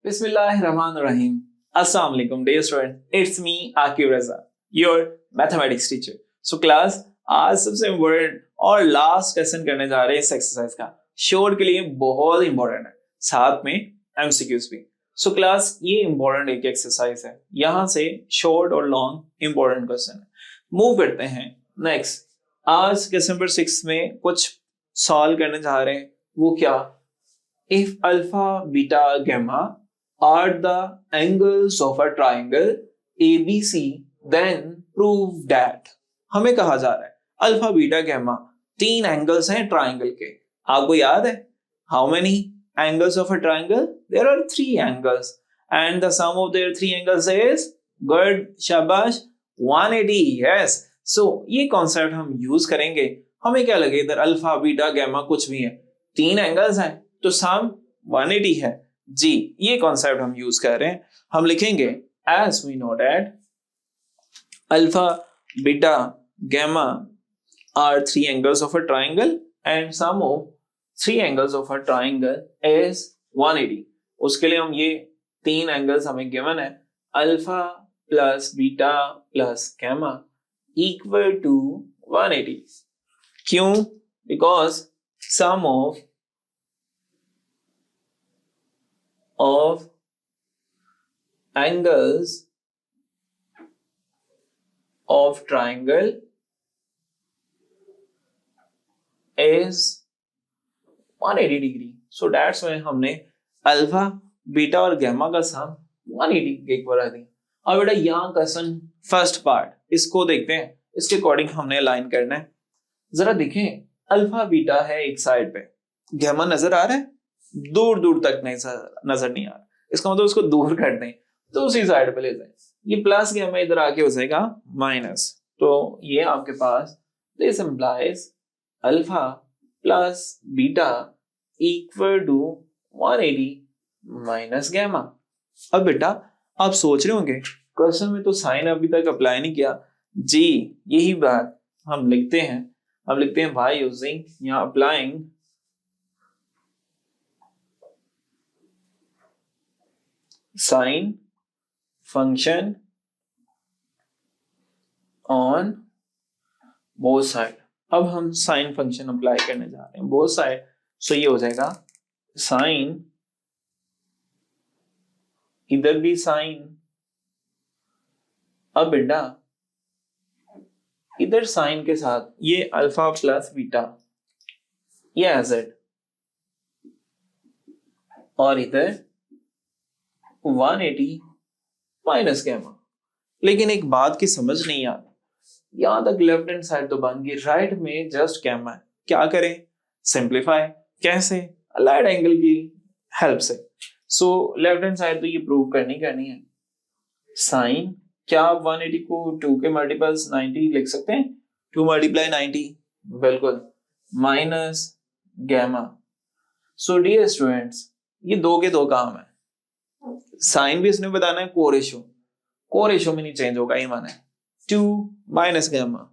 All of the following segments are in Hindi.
Bismillahirrahmanirrahim. Assalamu alaikum dear student. It's me Akib Raza, your mathematics teacher. So class, आज सबसे इम्पोर्टेंट और लास्ट क्वेश्चन करने जा रहे हैं इस एक्सरसाइज का. शोर्ट के लिए बहुत इंपॉर्टेंट है, साथ में एमसीक्यूज भी. सो क्लास, ये इंपॉर्टेंट एक एक्सरसाइज है. यहाँ से शॉर्ट और लॉन्ग इंपॉर्टेंट क्वेश्चन है. मूव करते हैं नेक्स्ट. आज क्वेश्चन नंबर 6 में कुछ सॉल्व करने जा रहे हैं. वो क्या? If alpha beta gamma are the angles of a triangle ABC, then prove that. हमें कहा जा रहा है अल्फा बीटा गैमा 3 एंगल्स हैं ट्राइंगल के. आपको याद है how many angles of a triangle? There are 3 angles and the sum of their 3 angles is good, शाबाश, 180. यस. सो ये कॉन्सेप्ट हम यूज करेंगे. हमें क्या लगे, इधर अल्फा बीटा गैमा कुछ भी है, 3 एंगल्स हैं तो सम 180 है जी. ये कॉन्सेप्ट हम यूज कर रहे हैं. हम लिखेंगे as we know that alpha beta gamma are 3 angles of a triangle and sum of 3 angles of a triangle is 180. उसके लिए हम ये 3 एंगल्स हमें गिवन है, alpha plus beta plus gamma equal to 180. क्यों? Because sum of angles of triangle is 180 degree. So that's why हमने अल्फा बीटा और गैमा का सम 180 के इक्वल रख दी. अब बेटा यहाँ क्वेश्चन फर्स्ट पार्ट, इसको देखते हैं. इसके अकॉर्डिंग हमने लाइन करना है. जरा देखें, अल्फा बीटा है एक साइड पे, गैमा नजर आ रहा है, दूर दूर तक नहीं नजर नहीं आ रहा. इसका मतलब उसको दूर कर दें तो उसी साइड पे ले जाएं. ये प्लस गैमा इधर आके हो जाएगा माइनस. तो ये आपके पास this implies alpha plus beta equal to 180 minus gamma. अब बेटा आप सोच रहे होंगे क्वेश्चन में तो साइन अभी तक अप्लाई नहीं किया. जी यही बात हम लिखते हैं. हम लिखते हैं बाय यूजिंग, यहाँ applying sin function on both side. अब हम sin function अप्लाई करने जा रहे हैं both side. सो ये हो जाएगा sin, इधर भी sin. अब बेटा इधर sin के साथ ये अल्फा प्लस बीटा, ये z, और इधर 180 माइनस गैमा. लेकिन एक बात की समझ नहीं आ रही, यहां तक लेफ्ट हैंड साइड तो बन गई, राइट में जस्ट गैमा है. क्या करें? सिंप्लीफाई. कैसे? अलाइड एंगल की हेल्प से. सो लेफ्ट हैंड साइड तो ये प्रूव करनी है. साइन क्या आप 180 को 2 के मल्टीपल्स 90 लिख सकते हैं? 2 मल्टीप्लाई 90, बिल्कुल, minus gamma. So dear students, ये 2 के 2 काम है. साइन भी इसने बताना है, को रेशो में नहीं चेंज होगा. ये माना है 2 माइनस गैमा,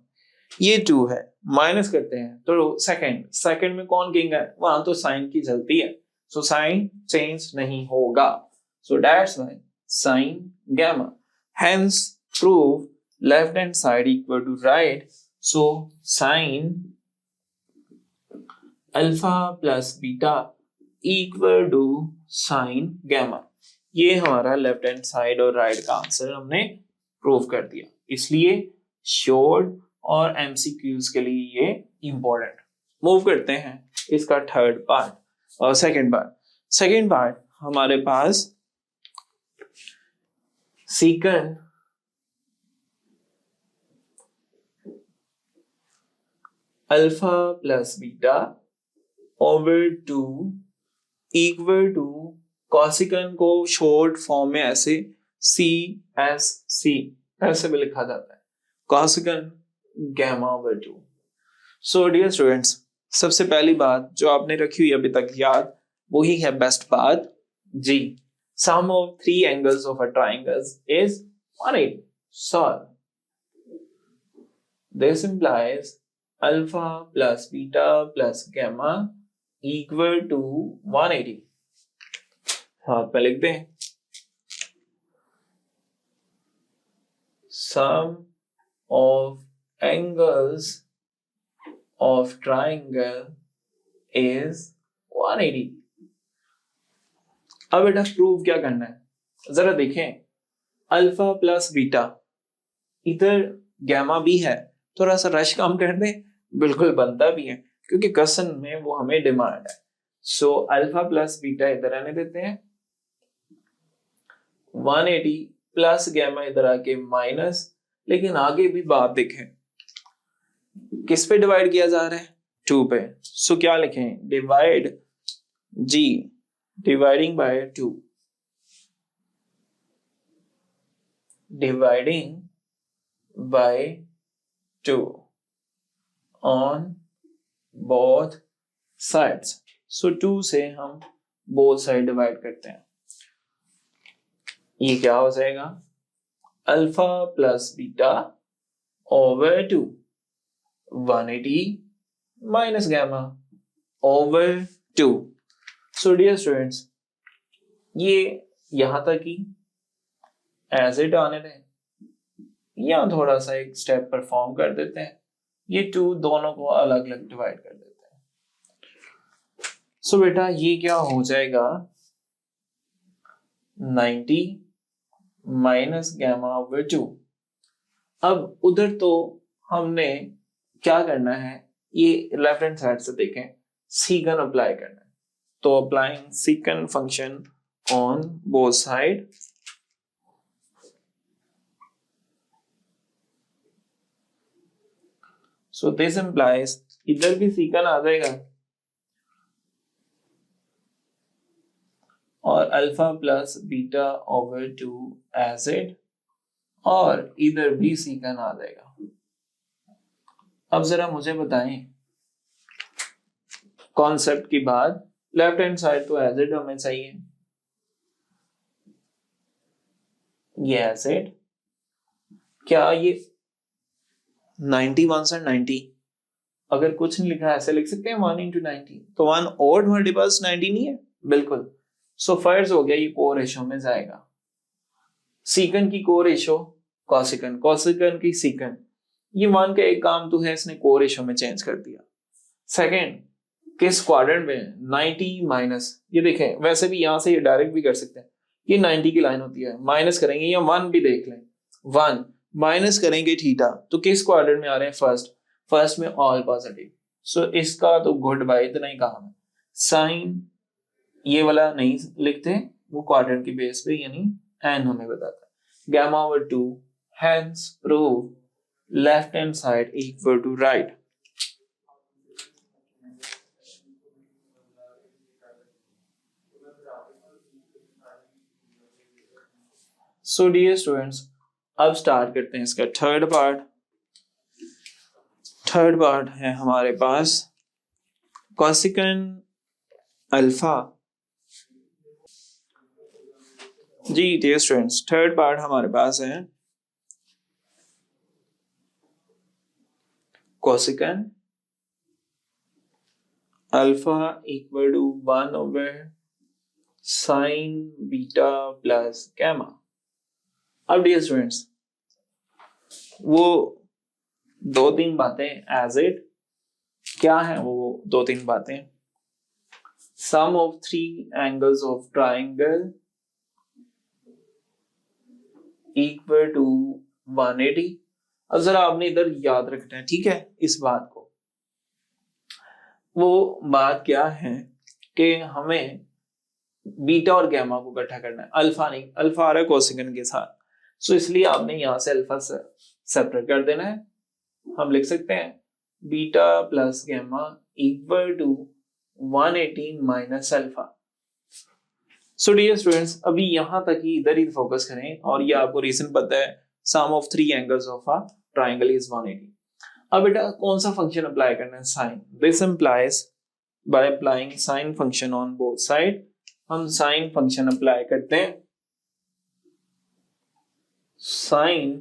ये 2 है, माइनस करते हैं तो सेकंड में कौन किंग है? वहां तो साइन की चलती है, सो साइन चेंज नहीं होगा. So that's why sine gamma. Hence prove left hand side equal to right. So sine alpha plus beta equal to sine gamma. ये हमारा लेफ्ट हैंड साइड और राइट का आंसर हमने प्रूव कर दिया. इसलिए शॉर्ट और एमसीक्यूज के लिए ये इंपॉर्टेंट. मूव करते हैं इसका थर्ड पार्ट और सेकंड पार्ट हमारे पास second alpha plus beta over 2 equal to cosecant को शॉर्ट फॉर्म में ऐसे CSC ऐसे भी लिखा जाता है, cosecant gamma over 2. So dear students, सबसे पहली बात जो आपने रखी हुई अभी तक याद, वही है बेस्ट बात जी. Sum of 3 angles of a triangle is 180. Solve. This implies alpha plus beta plus gamma equal to 180। हाथ पे लिख दें, sum of angles of triangle is 180। अब बेटा प्रूव क्या करना है, जरा देखें, अल्फा प्लस बीटा, इधर गैमा भी है, थोड़ा सा रश कम कर दें, बिल्कुल बनता भी है क्योंकि क्वेश्चन में वो हमें डिमांड है। सो अल्फा प्लस बीटा इधर आने देते हैं, 180 प्लस गैमा इधर आके माइनस, लेकिन आगे भी बात देखें, किस पे डिवाइड किया जा रहा है, 2 पे। सो क्या लिखें, डिवाइड जी, डिवाइडिंग बाय 2, डिवाइडिंग by 2 on both sides। So 2 से हम both side डिवाइड करते हैं, ये क्या हो जाएगा, alpha plus beta over 2, 180 minus gamma over 2। So dear students, ये यहां तक ही एज इट आने दें, या थोड़ा सा एक स्टेप परफॉर्म कर देते हैं, ये 2 दोनों को अलग अलग डिवाइड कर देते हैं। सो बेटा ये क्या हो जाएगा, 90 माइनस गैमा ओवर 2। अब उधर तो हमने क्या करना है, ये लेफ्ट हैंड साइड से देखें, सीकन अप्लाई करना है, तो applying secant function on both side, so this implies इधर भी सीकन आ जाएगा और alpha plus beta over 2 as it, और इधर भी सीकन आ जाएगा। अब जरा मुझे बताएं कॉन्सेप्ट की बात, लेफ्ट हैंड साइड तो एज इट हमें चाहिए, ये एज इट, क्या ये 91 से 90, अगर कुछ नहीं लिखा ऐसे लिख सकते हैं 1 इंटू 90, तो 1 और हमारे पास 90 नहीं है, बिल्कुल। सो फर्ज हो गया ये को रेशो में जाएगा, सीकन की को रेशो कॉसिकन, कॉसिकन की सीकन, ये 1 का एक काम तो है, इसने को रेशो में चेंज कर दिया। सेकंड, किस क्वाड्रेंट में 90 माइनस, ये देखें वैसे भी यहां से ये डायरेक्ट भी कर सकते हैं, ये 90 की लाइन होती है, माइनस करेंगे या 1 भी देख लें, 1 माइनस करेंगे थीटा, तो किस क्वाड्रेंट में आ रहे हैं, फर्स्ट में ऑल पॉजिटिव। सो इसका तो गुड बाय, इतना ही काम है। साइन ये वाला नहीं लिखते, वो क्वाड्रेंट की बेस पे, यानी एन हमें बताता है, gamma over 2, hence prove left hand side equal to right. So dear students, अब स्टार्ट करते हैं इसका थर्ड पार्ट। थर्ड पार्ट है हमारे पास कॉसिकन अल्फा। जी डियर स्टूडेंट्स, थर्ड पार्ट हमारे पास है cosecant alpha equal to 1 over sine beta plus gamma. अब डियर स्टूडेंट्स, वो 2-3 बातें एज इट, क्या है वो 2-3 बातें, sum of 3 angles of triangle equal to 180। अब जरा आपने इधर याद रखना है, ठीक है, इस बात को। वो बात क्या है कि हमें बीटा और गैमा को इकट्ठा करना है, अल्फा नहीं, अल्फा आ रहा है कोसिकन के साथ, सो इसलिए आपने यहां से अल्फा से सेपरेट कर देना है। हम लिख सकते हैं beta plus gamma equal to 180 minus alpha. So dear students, अभी यहां तक ही इधर ही फोकस करें, और ये आपको रीजन पता है, sum of 3 angles of a triangle is 180। अब बेटा कौन सा फंक्शन अप्लाई करना है, sine. This implies by applying sine function on both side, हम साइन फंक्शन अप्लाई करते हैं, sine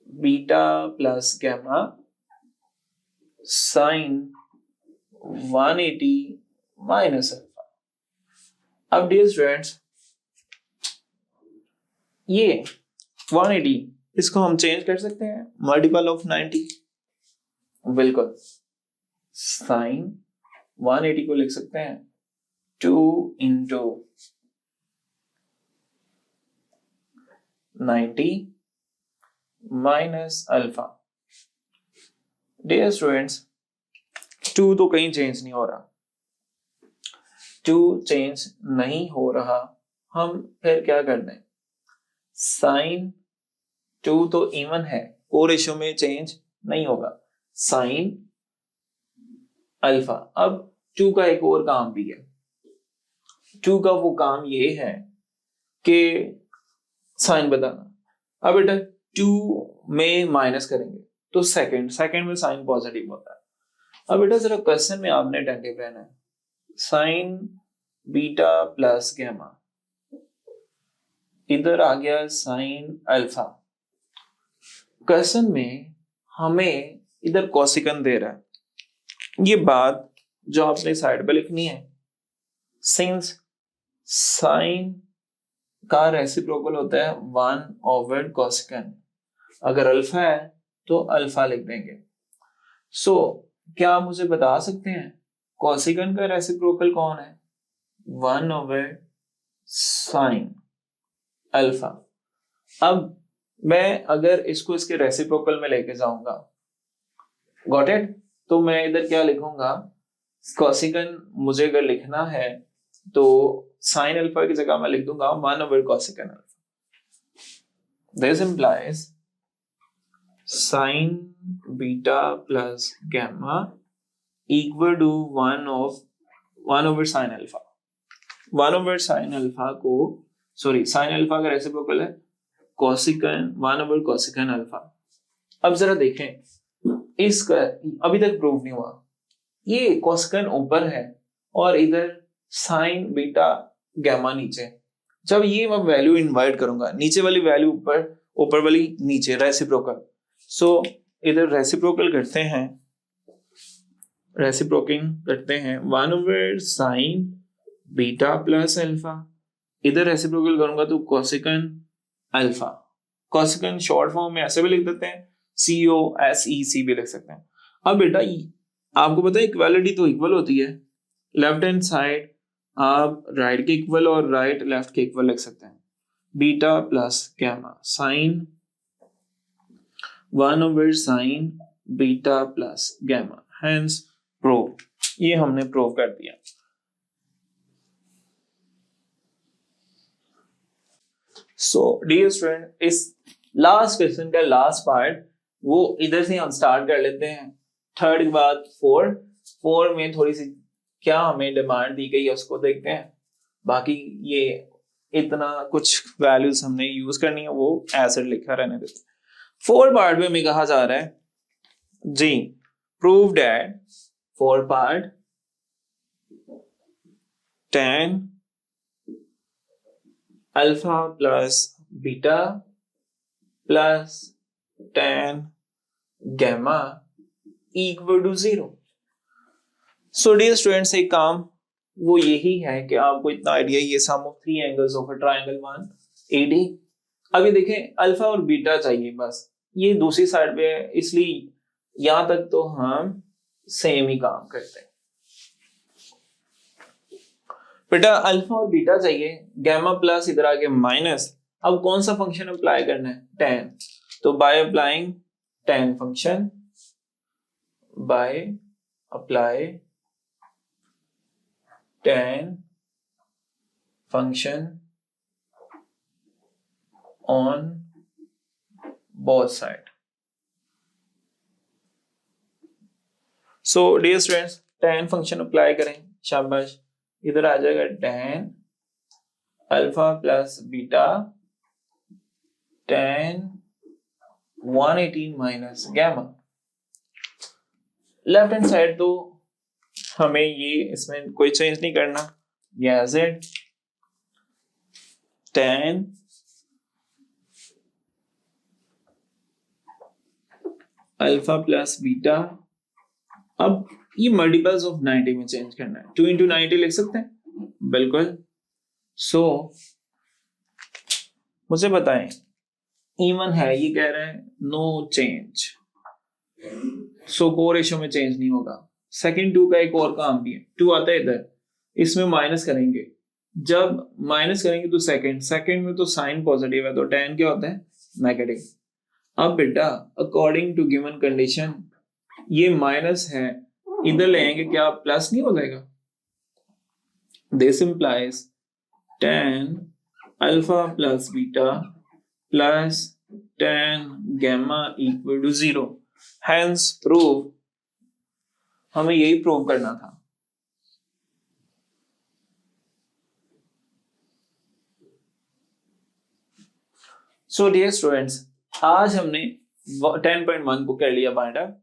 beta plus gamma sine 180 minus alpha. अब डियर स्टूडेंट्स, ये 180 इसको हम चेंज कर सकते हैं मल्टीपल ऑफ 90। बिल्कुल, साइन 180 को लिख सकते हैं 2 into 90 minus alpha. Dear students, 2 तो कहीं चेंज नहीं हो रहा, 2 चेंज नहीं हो रहा, हम फिर क्या कर दें, साइन 2 तो इवन है, को रेशियो में चेंज नहीं होगा, साइन अल्फा। अब 2 का एक और काम भी है, 2 का वो काम ये है कि साइन बताना। अब बेटा 2 में माइनस करेंगे तो सेकंड में साइन पॉजिटिव होता है। अब बेटा जरा क्वेश्चन में आपने अटेंटिव रहना है, साइन बीटा प्लस गैमा, इधर आ गया साइन अल्फा। क्वेश्चन में हमें इधर कोसिकन दे रहा है, ये बात जो आपने साइड पे लिखनी है, सिंस साइन का रेसिप्रोकल होता है 1/, कोसिकन, अगर अल्फा है तो अल्फा लिख देंगे। सो क्या आप मुझे बता सकते हैं कोसिकन का रेसिप्रोकल कौन है, 1/, साइन अल्फा। अब मैं अगर इसको इसके रेसिप्रोकल में लेके जाऊंगा, गॉट इट, तो मैं इधर क्या लिखूंगा, कोसिकन मुझे अगर लिखना है तो साइन अल्फा की जगह मैं लिख दूंगा 1/, cosecant alpha. This implies sine beta plus gamma equal to 1/, sine alpha. 1/, sine alpha को, सॉरी, साइन अल्फा का रेसिप्रोकल है कोसिकन 1/, कोसिकन अल्फा। अब जरा देखें, इसका अभी तक प्रूव नहीं हुआ, ये कोसिकन ऊपर है और इधर साइन बीटा गैमा नीचे। जब ये मैं वैल्यू इन्वाइट करूंगा, नीचे वाली वैल्यू ऊपर, ऊपर वाली नीचे, रेसिप्रोकल। सो इधर रेसिप्रोकल करते हैं, रेसिप्रोकिंग करते हैं 1/, साइन बीटा प्लस अल्फा, इधर रेसिप्रोकल करूंगा तो कोसिकन अल्फा। कोसिकन शॉर्ट फॉर्म में ऐसे भी लिख देते हैं, COSEC भी लिख सकते हैं। अब बेटा आपको पता है इक्वालिटी तो इक्वल होती है, लेफ्ट हैंड साइड आप राइट के इक्वल और राइट लेफ्ट के इक्वल लिख सकते हैं, beta plus gamma, sine 1/, sine beta plus gamma, hence prove. ये हमने प्रूव कर दिया। सो डियर स्टूडेंट, इस लास्ट क्वेश्चन का लास्ट पार्ट वो इधर से हम स्टार्ट कर लेते हैं। थर्ड के बाद फोर में थोड़ी सी क्या हमें डिमांड दी गई है उसको देखते हैं, बाकी ये इतना कुछ वैल्यूज हमने यूज करनी है वो ऐसे लिखा रहने देते हैं। 4 पार्ट में हमें कहा जा रहा है जी, prove that 4 part tan alpha plus beta plus tan gamma equal to 0। So dear students, एक काम वो यही है कि आपको इतना आइडिया, ये sum of 3 angles of a triangle 180। अभी देखें अल्फा और बीटा चाहिए, बस ये दूसरी साइड पे है, इसलिए यहां तक तो हम सेम ही काम करते हैं। बेटा अल्फा और बीटा चाहिए, गैमा प्लस इधर आके माइनस। अब कौन सा फंक्शन अप्लाई करना है, tan, तो by applying tan function, bye apply tan function on both side. So dear students, tan function apply करें, शाबाश, इधर आ जाएगा tan alpha plus beta tan 180 minus gamma. Left hand side तो हमें ये इसमें कोई चेंज नहीं करना, ये as it tan alpha plus beta अब ये मल्टीपल्स ऑफ 90 में चेंज करना है, 2 इंटू 90 लिख सकते हैं, बिल्कुल। सो मुझे बताएं, इवन है, ये कह रहे हैं नो चेंज, सो को रेशो में चेंज नहीं होगा। सेकंड 2 का एक और काम भी है, 2 आता है इधर, इसमें माइनस करेंगे, जब माइनस करेंगे तो सेकंड में तो साइन पॉजिटिव है, तो tan क्या होता है, नेगेटिव। अब बेटा अकॉर्डिंग टू गिवन कंडीशन ये माइनस है, इधर ले आएंगे, क्या प्लस नहीं हो जाएगा? This implies tan alpha plus beta plus tan gamma equal to 0। Hence prove, हमें यही प्रूव करना था। सो डियर स्टूडेंट्स, आज हमने 10.1 को कर लिया बाइंड अप।